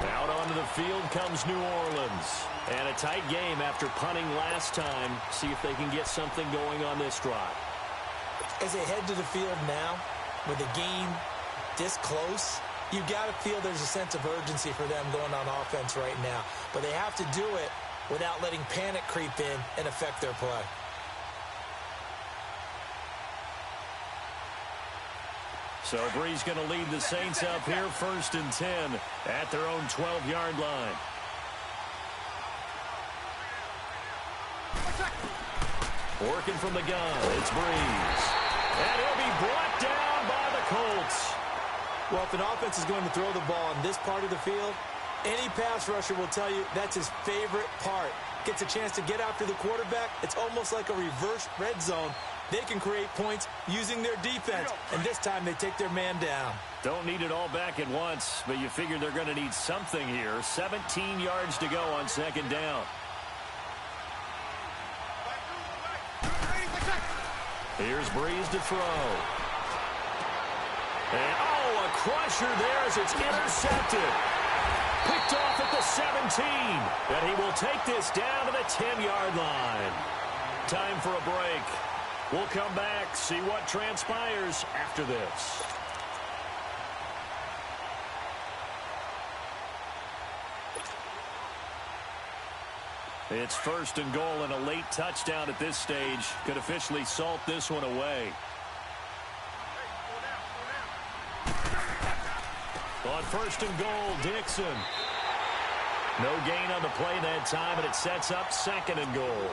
Out onto the field comes New Orleans. And a tight game after punting last time. See if they can get something going on this drive. As they head to the field now, with the game this close, you've got to feel there's a sense of urgency for them going on offense right now. But they have to do it without letting panic creep in and affect their play. So Bree's going to lead the Saints up here 1st and 10 at their own 12-yard line. Working from the gun, it's Breeze. And he'll be brought down by the Colts. Well, if an offense is going to throw the ball on this part of the field, any pass rusher will tell you that's his favorite part. Gets a chance to get after the quarterback. It's almost like a reverse red zone. They can create points using their defense, and this time they take their man down. Don't need it all back at once, but you figure they're going to need something here. 17 yards to go on 2nd down. Here's Breeze to throw. And, a crusher there as it's intercepted. Picked off at the 17. And he will take this down to the 10-yard line. Time for a break. We'll come back, see what transpires after this. It's 1st and goal, and a late touchdown at this stage could officially salt this one away. On 1st and goal, Dixon. No gain on the play that time, and it sets up 2nd and goal.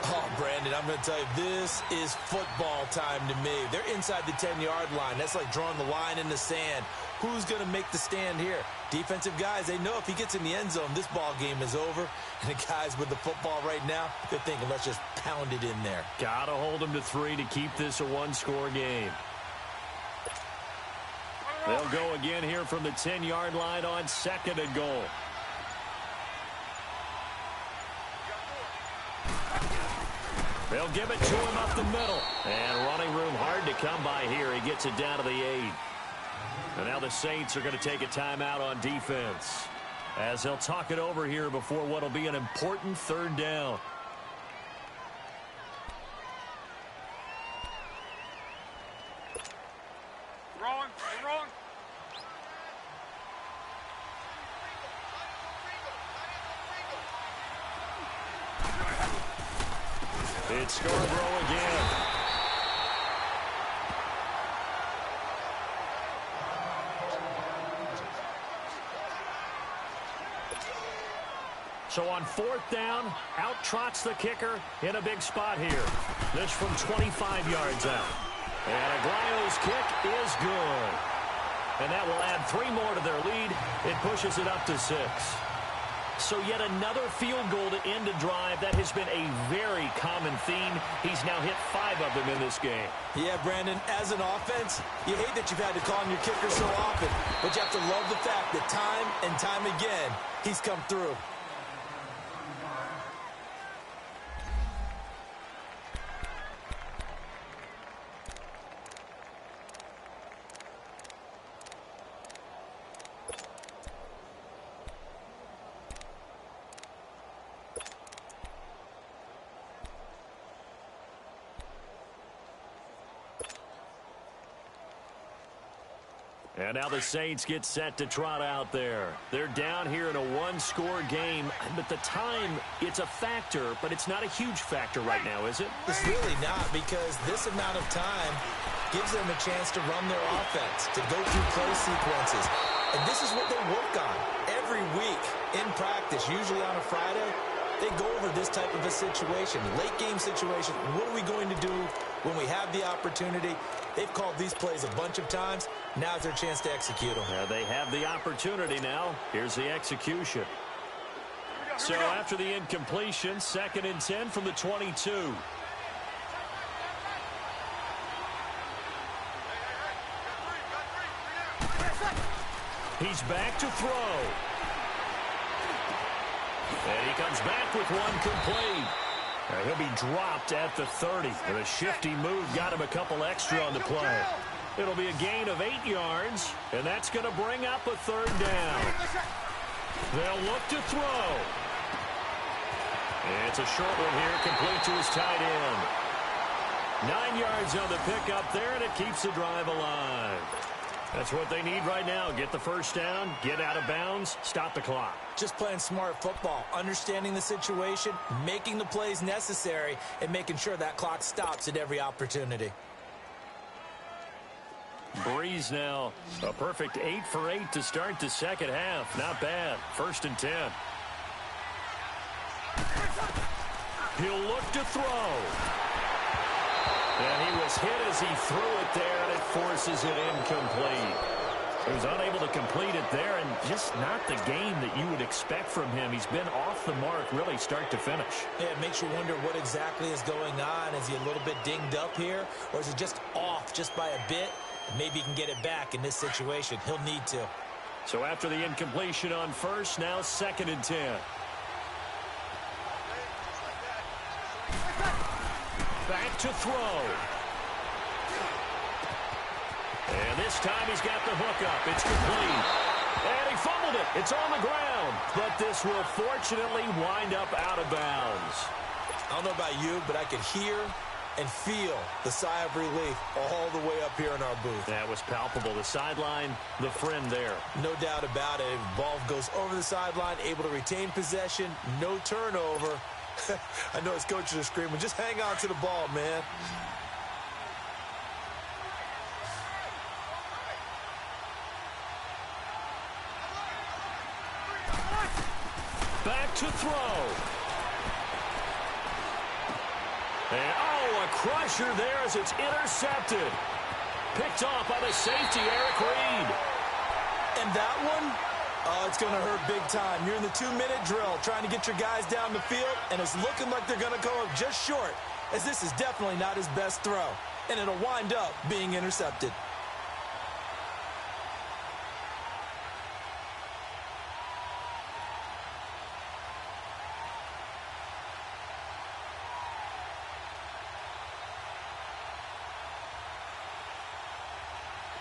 Oh, Brandon, I'm going to tell you, this is football time to me. They're inside the 10-yard line. That's like drawing the line in the sand. Who's going to make the stand here? Defensive guys, they know if he gets in the end zone, this ball game is over. And the guys with the football right now, they're thinking, let's just pound it in there. Got to hold them to 3 to keep this a one-score game. They'll go again here from the 10-yard line on 2nd and goal. They'll give it to him up the middle. And running room hard to come by here. He gets it down to the 8. And now the Saints are going to take a timeout on defense, as they'll talk it over here before what will be an important third down. Wrong. Wrong. It's Scarborough again. So on 4th down, out trots the kicker in a big spot here. This from 25 yards out. And Aguayo's kick is good. And that will add 3 more to their lead. It pushes it up to 6. So yet another field goal to end a drive. That has been a very common theme. He's now hit 5 of them in this game. Yeah, Brandon, as an offense, you hate that you've had to call on your kicker so often, but you have to love the fact that time and time again, he's come through. And now the Saints get set to trot out there. They're down here in a 1-score game, but the time, it's a factor, but it's not a huge factor right now, is it? It's really not, because this amount of time gives them a chance to run their offense, to go through play sequences. And this is what they work on every week in practice, usually on a Friday. They go over this type of a situation, late game situation. What are we going to do when we have the opportunity? They've called these plays a bunch of times. Now's their chance to execute them. Yeah, they have the opportunity now. Here's the execution. So after the incompletion, 2nd and 10 from the 22. He's back to throw. And he comes back with one complete. He'll be dropped at the 30. And a shifty move got him a couple extra on the play. It'll be a gain of 8 yards, and that's going to bring up a 3rd down. They'll look to throw. It's a short one here, complete to his tight end. 9 yards on the pickup there, and it keeps the drive alive. That's what they need right now. Get the first down, get out of bounds, stop the clock. Just playing smart football, understanding the situation, making the plays necessary, and making sure that clock stops at every opportunity. Breeze now, a perfect 8 for 8 to start the second half. Not bad. 1st and 10. He'll look to throw. And he was hit as he threw it there, and it forces it incomplete. He was unable to complete it there, and just not the game that you would expect from him. He's been off the mark really start to finish. Yeah, it makes you wonder what exactly is going on. Is he a little bit dinged up here, or is he just off just by a bit? Maybe he can get it back in this situation. He'll need to. So after the incompletion on 1st, now 2nd and 10. Back to throw. And this time he's got the hook up. It's complete. And he fumbled it. It's on the ground. But this will fortunately wind up out of bounds. I don't know about you, but I could hear and feel the sigh of relief all the way up here in our booth. That was palpable. The sideline, the friend there. No doubt about it. The ball goes over the sideline, able to retain possession, no turnover. I know his coaches are screaming, just hang on to the ball, man. Back to throw. And, oh, a crusher there as it's intercepted. Picked off by the safety, Eric Reed. And that one, oh, it's going to hurt big time. You're in the 2-minute drill trying to get your guys down the field, and it's looking like they're going to come up just short, as this is definitely not his best throw, and it'll wind up being intercepted.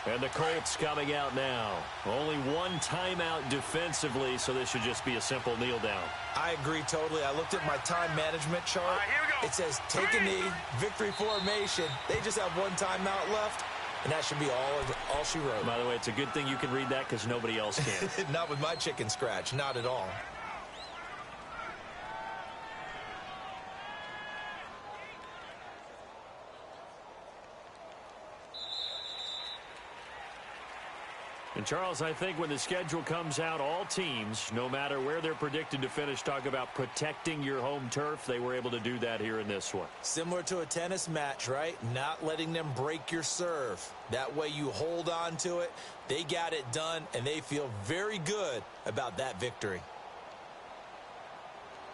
And the Colts coming out now. Only one timeout defensively, so this should just be a simple kneel down. I agree totally. I looked at my time management chart. All right, here we go. It says take a knee, victory formation. They just have one timeout left, and that should be all she wrote. By the way, it's a good thing you can read that because nobody else can. Not with my chicken scratch. Not at all. And, Charles, I think when the schedule comes out, all teams, no matter where they're predicted to finish, talk about protecting your home turf. They were able to do that here in this one. Similar to a tennis match, right? Not letting them break your serve. That way you hold on to it. They got it done, and they feel very good about that victory.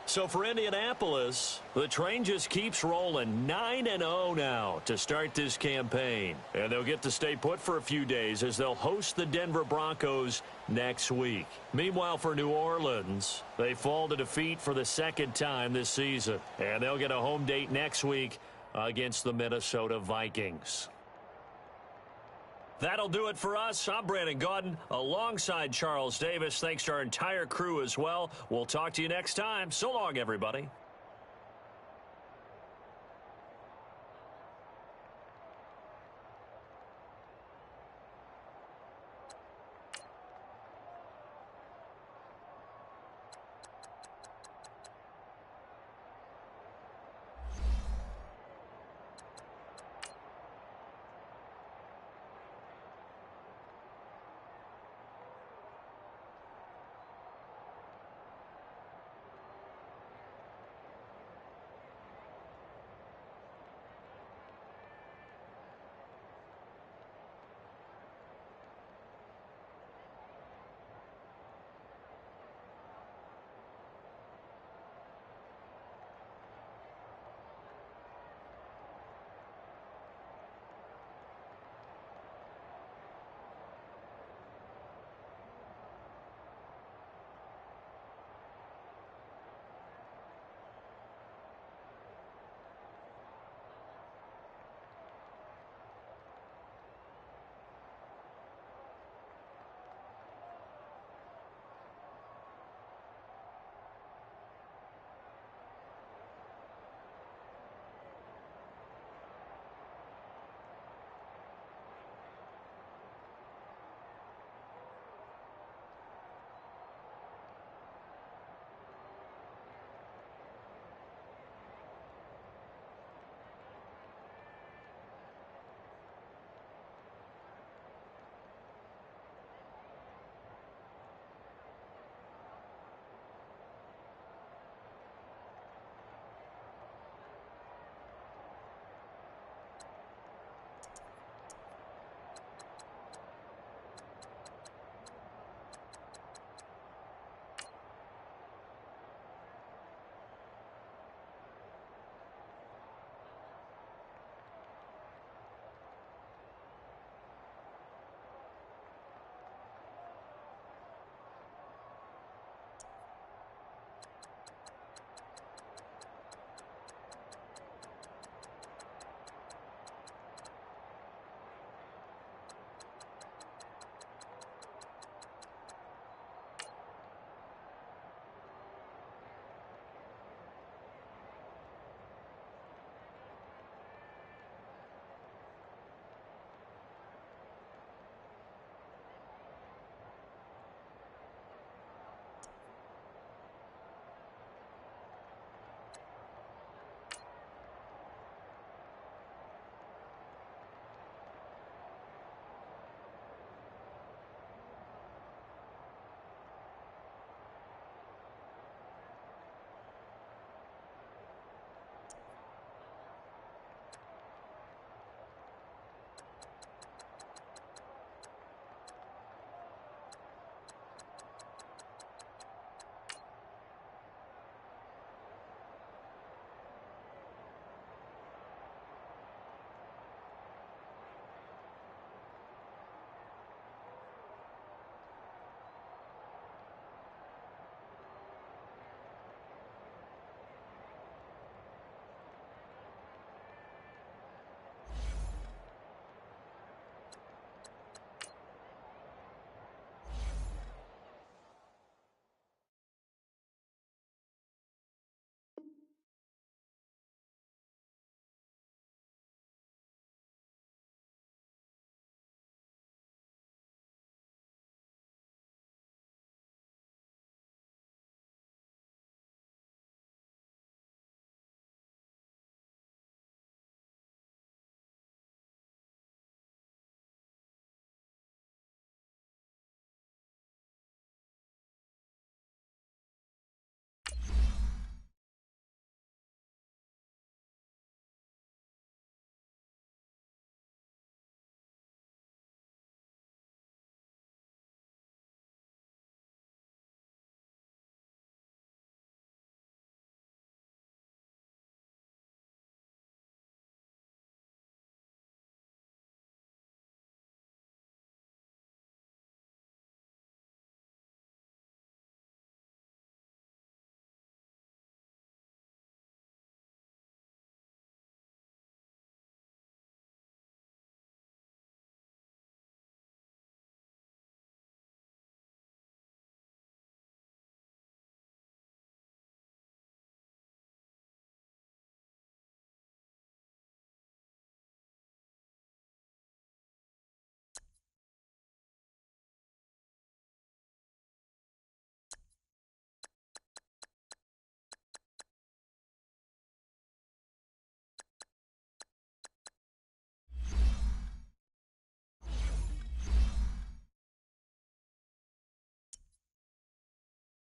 So for Indianapolis, the train just keeps rolling 9-0 now to start this campaign. And they'll get to stay put for a few days as they'll host the Denver Broncos next week. Meanwhile, for New Orleans, they fall to defeat for the second time this season. And they'll get a home date next week against the Minnesota Vikings. That'll do it for us. I'm Brandon Gaudin alongside Charles Davis. Thanks to our entire crew as well. We'll talk to you next time. So long, everybody.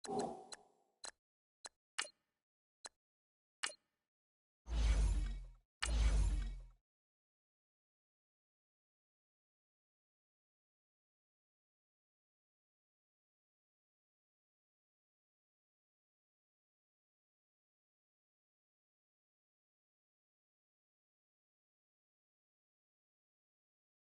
you.